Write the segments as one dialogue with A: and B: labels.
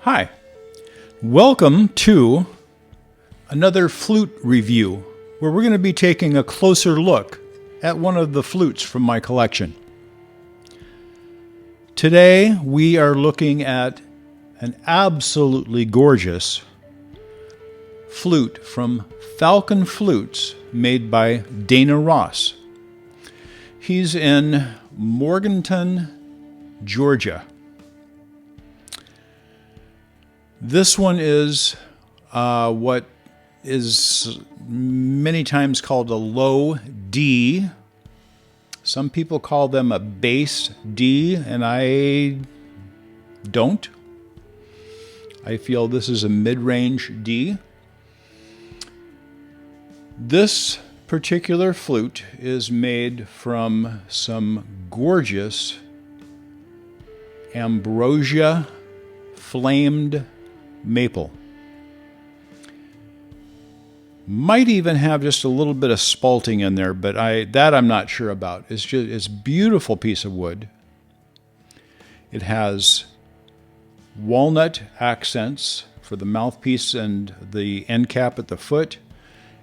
A: Hi, welcome to another flute review where we're going to be taking a closer look at one of the flutes from my collection. Today we are looking at an absolutely gorgeous flute from Falcon Flutes made by Dana Ross. He's in Morganton, Georgia. This one is what is many times called a low D. Some people call them a bass D, and I don't. I feel this is a mid-range D. This particular flute is made from some gorgeous Ambrosia flamed maple. Might even have just a little bit of spalting in there, but I'm not sure about. It's a beautiful piece of wood. It has walnut accents for the mouthpiece and the end cap at the foot,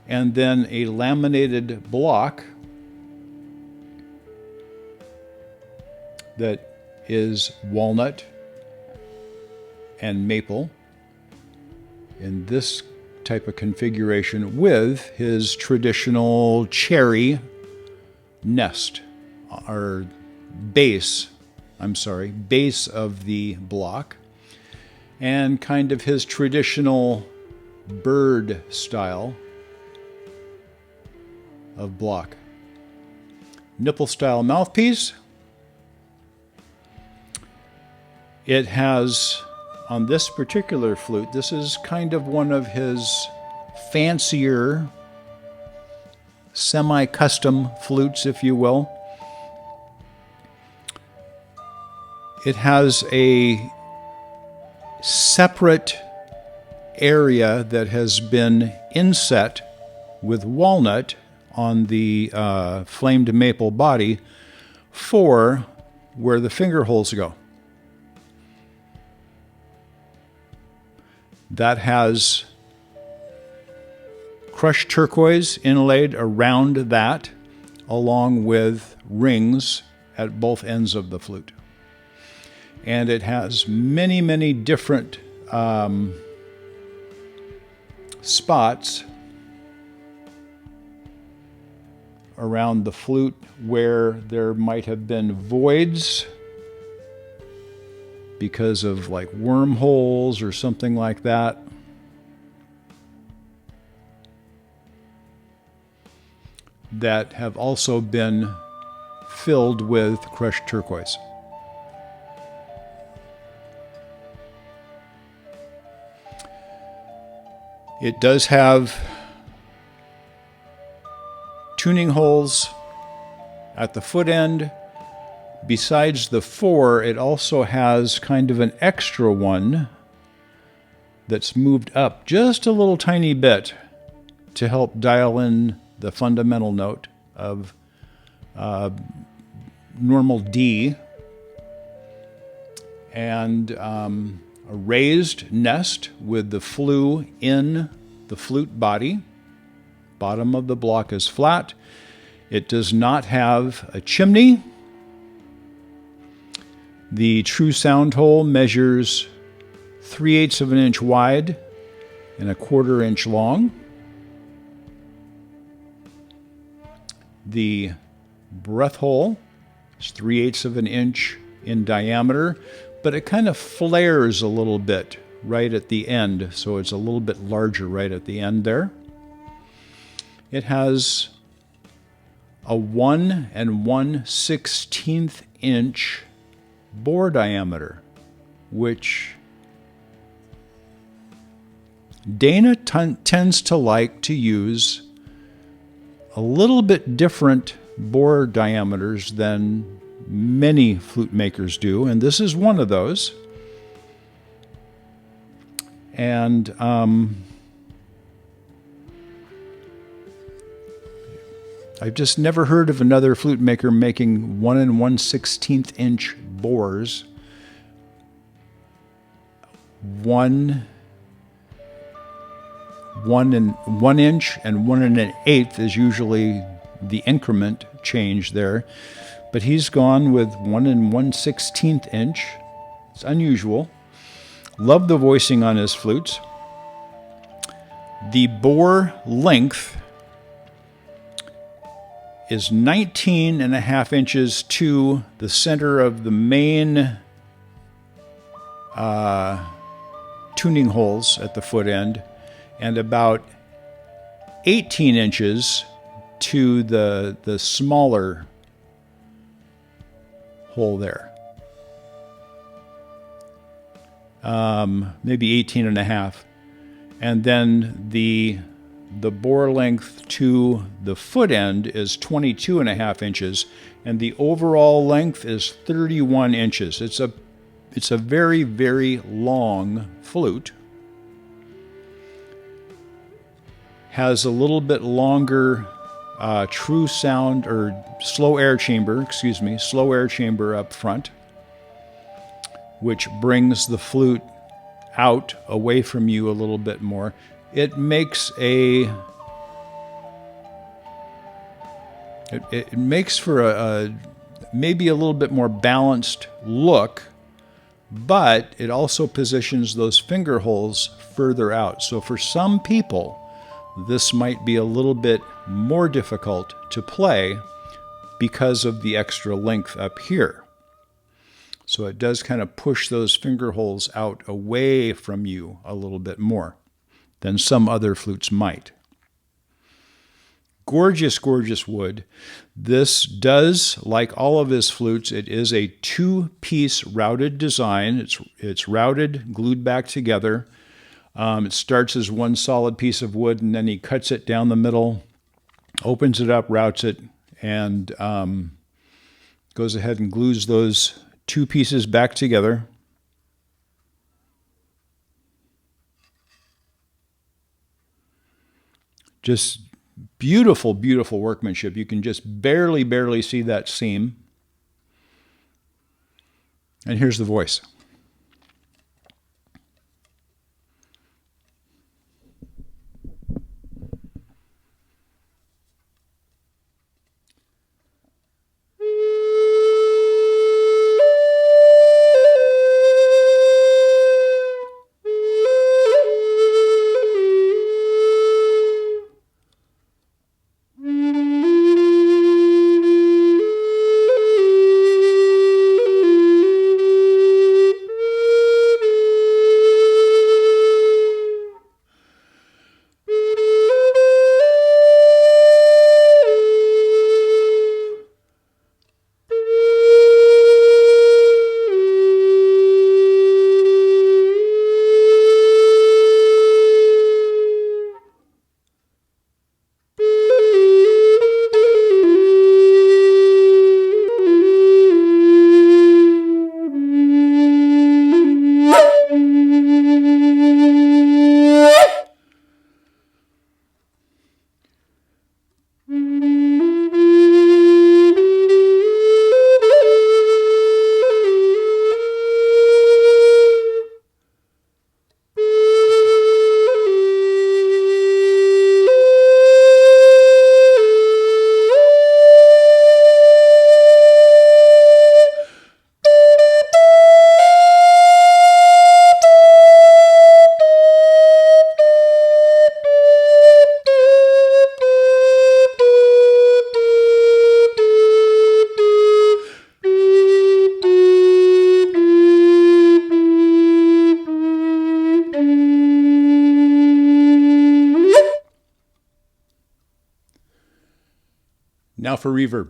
A: and then a laminated block that is walnut and maple in this type of configuration with his traditional cherry nest or base of the block, and kind of his traditional bird style of block. Nipple style mouthpiece. It has, on this particular flute, this is kind of one of his fancier semi-custom flutes, if you will. It has a separate area that has been inset with walnut on the flamed maple body for where the finger holes go. That has crushed turquoise inlaid around that, along with rings at both ends of the flute. And it has many, many different spots around the flute where there might have been voids because of like wormholes or something like that. That have also been filled with crushed turquoise. It does have tuning holes at the foot end. Besides the four, it also has kind of an extra one that's moved up just a little tiny bit to help dial in the fundamental note of normal D, and a raised nest with the flue in the flute body. Bottom of the block is flat. It does not have a chimney. The true sound hole measures 3/8 of an inch wide and 1/4 inch long. The breath hole is 3/8 of an inch in diameter, but it kind of flares a little bit right at the end, so it's a little bit larger right at the end there. It has a 1 1/16 inch bore diameter, which Dana tends to like to use a little bit different bore diameters than many flute makers do, and this is one of those. And I've just never heard of another flute maker making 1 1/16 inch bores 1 inch and 1 1/8 is usually the increment change there. But he's gone with 1 1/16 inch. It's unusual. Love the voicing on his flutes. The bore length is 19.5 inches to the center of the main tuning holes at the foot end, and about 18 inches to the smaller hole there. Maybe 18.5. And then the bore length to the foot end is 22.5 inches, and the overall length is 31 inches. It's a very, very long flute. Has a little bit longer true sound, or slow air chamber up front, which brings the flute out away from you a little bit more. It makes it makes for a maybe a little bit more balanced look, but it also positions those finger holes further out. So for some people, this might be a little bit more difficult to play because of the extra length up here. So it does kind of push those finger holes out away from you a little bit more than some other flutes might. Gorgeous, gorgeous wood. This does, like all of his flutes, it is a 2-piece routed design. It's routed, glued back together. It starts as one solid piece of wood, and then he cuts it down the middle, opens it up, routes it, and goes ahead and glues those 2 pieces back together. Just beautiful, beautiful workmanship. You can just barely see that seam. And here's the voice. Now for reverb.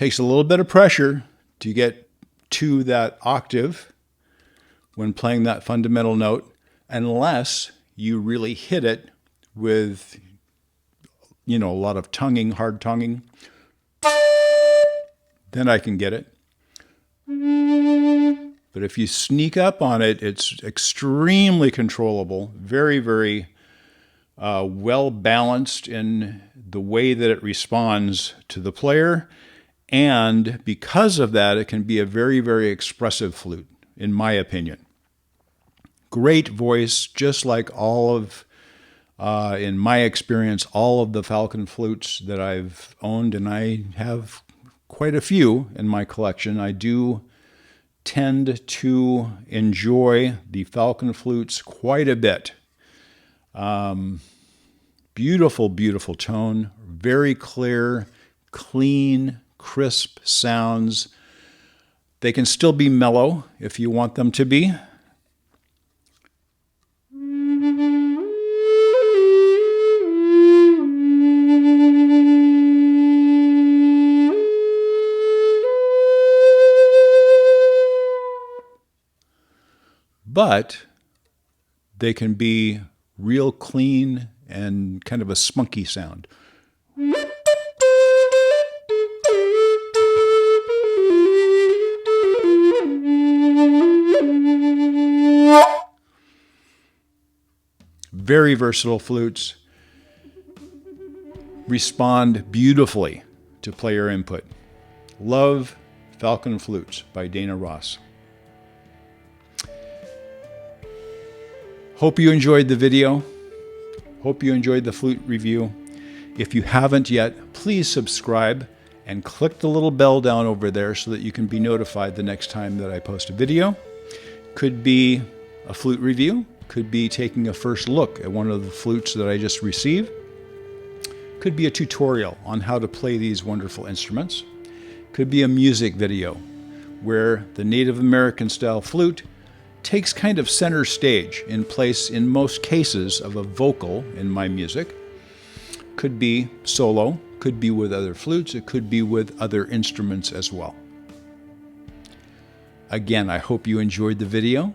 A: Takes a little bit of pressure to get to that octave when playing that fundamental note, unless you really hit it with, a lot of tonguing, hard tonguing. Then I can get it. But if you sneak up on it, it's extremely controllable, very, very well balanced in the way that it responds to the player. And because of that, it can be a very, very expressive flute, in my opinion. Great voice, just like all of, in my experience, all of the Falcon flutes that I've owned, and I have quite a few in my collection. I do tend to enjoy the Falcon flutes quite a bit. Beautiful, beautiful tone, very clear, clean, crisp sounds. They can still be mellow if you want them to be. But they can be real clean and kind of a spunky sound. Very versatile flutes. Respond beautifully to player input. Love Falcon Flutes by Dana Ross. Hope you enjoyed the video. Hope you enjoyed the flute review. If you haven't yet, please subscribe and click the little bell down over there so that you can be notified the next time that I post a video. Could be a flute review, could be taking a first look at one of the flutes that I just received. Could be a tutorial on how to play these wonderful instruments. Could be a music video where the Native American style flute takes kind of center stage in place, in most cases, of a vocal in my music. Could be solo, could be with other flutes, it could be with other instruments as well. Again, I hope you enjoyed the video,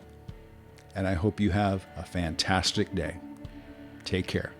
A: and I hope you have a fantastic day. Take care.